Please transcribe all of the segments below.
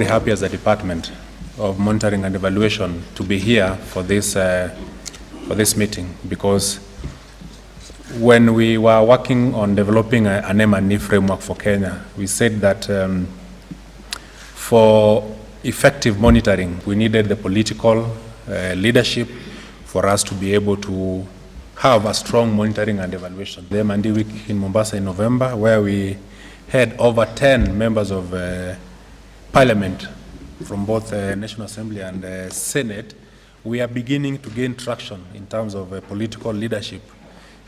very happy as a department of monitoring and evaluation to be here for this meeting, because when we were working on developing an M&E framework for Kenya, we said that for effective monitoring, we needed the political leadership for us to be able to have a strong monitoring and evaluation. The M&E week in Mombasa in November, where we had over 10 members of Parliament from both the National Assembly and the Senate, we are beginning to gain traction in terms of political leadership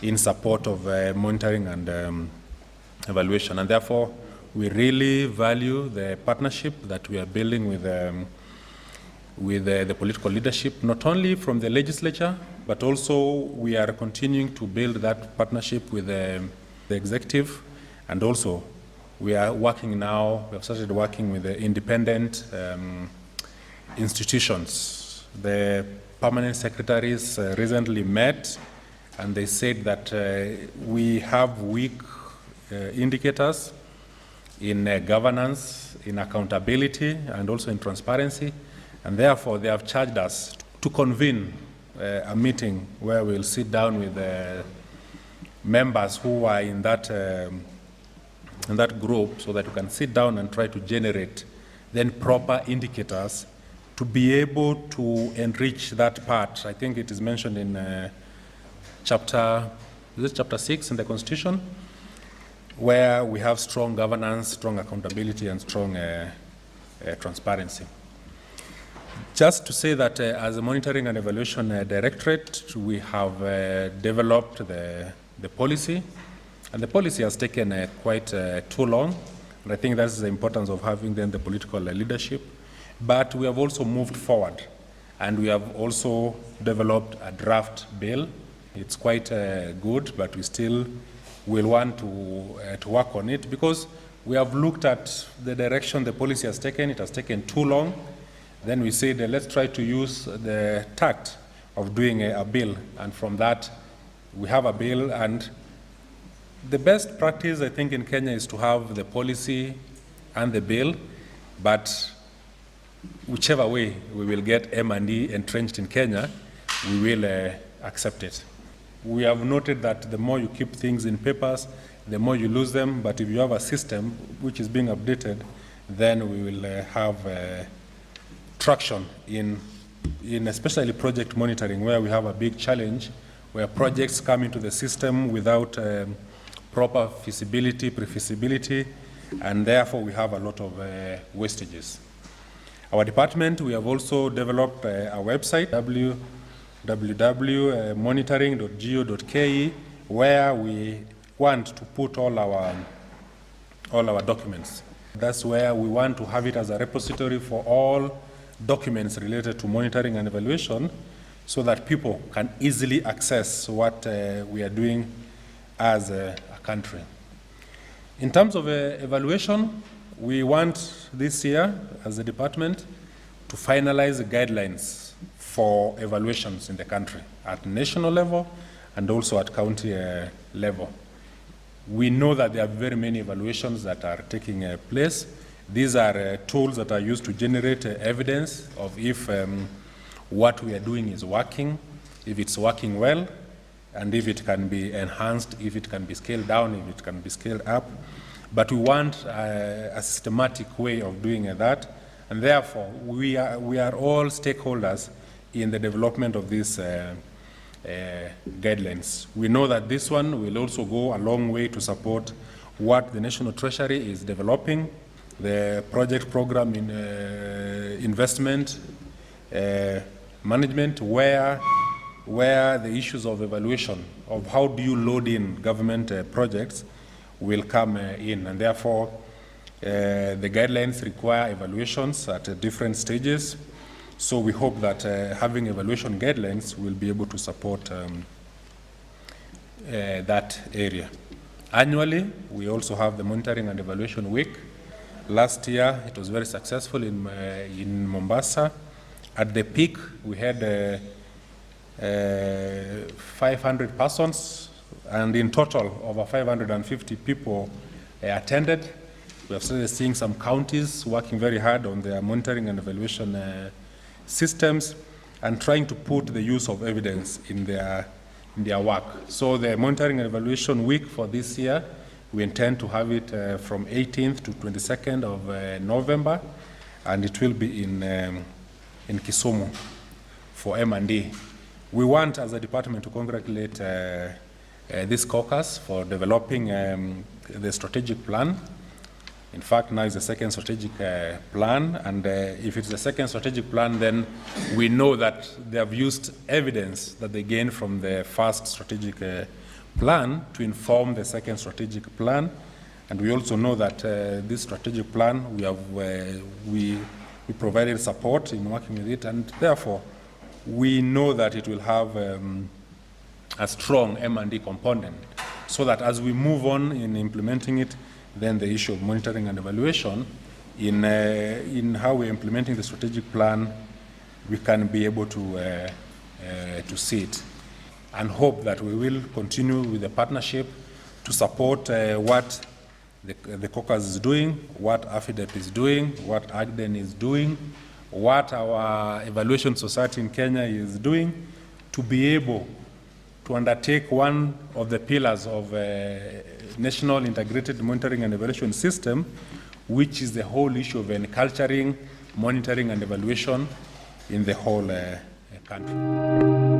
in support of monitoring and evaluation. And therefore, we really value the partnership that we are building with the political leadership, not only from the legislature, but also we are continuing to build that partnership with the executive. And also, we are working now, we have started working with the independent institutions. The permanent secretaries recently met, and they said that we have weak indicators in governance, in accountability, and also in transparency. And therefore, they have charged us to convene a meeting where we'll sit down with the members who are in that group, so that we can sit down and try to generate then proper indicators to be able to enrich that part. I think it is mentioned in chapter 6 in the Constitution, where we have strong governance, strong accountability, and strong transparency. Just to say that as a Monitoring and Evaluation Directorate, we have developed the policy, and the policy has taken quite too long, and I think that's the importance of having then the political leadership. But we have also moved forward, and we have also developed a draft bill. It's quite good, but we still will want to work on it, because we have looked at the direction the policy has taken. It has taken too long. Then we said, let's try to use the tact of doing a bill, and from that, we have a bill. And the best practice, I think, in Kenya is to have the policy and the bill, but whichever way we will get M&E entrenched in Kenya, we will accept it. We have noted that the more you keep things in papers, the more you lose them, but if you have a system which is being updated, then we will have traction in especially project monitoring, where we have a big challenge, where projects come into the system without proper feasibility, pre-feasibility, and therefore we have a lot of wastages. Our department, we have also developed a website, www.monitoring.go.ke, where we want to put all our documents. That's where we want to have it as a repository for all documents related to monitoring and evaluation, so that people can easily access what we are doing as a country. In terms of evaluation, we want this year, as a department, to finalize the guidelines for evaluations in the country at national level and also at county level. We know that there are very many evaluations that are taking place. These are tools that are used to generate evidence of if what we are doing is working, if it's working well, and if it can be enhanced, if it can be scaled down, if it can be scaled up. But we want a systematic way of doing that, and therefore we are all stakeholders in the development of these guidelines. We know that this one will also go a long way to support what the National Treasury is developing, the project program in investment management, where the issues of evaluation of how do you load in government projects will come in, and therefore the guidelines require evaluations at different stages. So we hope that having evaluation guidelines will be able to support that area. Annually, we also have the Monitoring and Evaluation Week. Last year, it was very successful in Mombasa. At the peak, we had 500 persons, and in total, over 550 people attended. We have started seeing some counties working very hard on their monitoring and evaluation systems and trying to put the use of evidence in their work. So the monitoring and evaluation week for this year, we intend to have it from 18th to 22nd of November, and it will be in Kisumu for M&E. We want, as a department, to congratulate this caucus for developing the strategic plan. In fact, now is the second strategic plan, and if it's the second strategic plan, then we know that they have used evidence that they gained from the first strategic plan to inform the second strategic plan. And we also know that this strategic plan, we provided support in working with it, and therefore we know that it will have a strong M&E component, so that as we move on in implementing it, then the issue of monitoring and evaluation in how we're implementing the strategic plan, we can be able to see it, and hope that we will continue with the partnership to support what the caucus is doing, what AFIDEP is doing, what AGDEN is doing, what our Evaluation Society in Kenya is doing, to be able to undertake one of the pillars of National Integrated Monitoring and Evaluation System, which is the whole issue of enculturing, monitoring and evaluation in the whole country.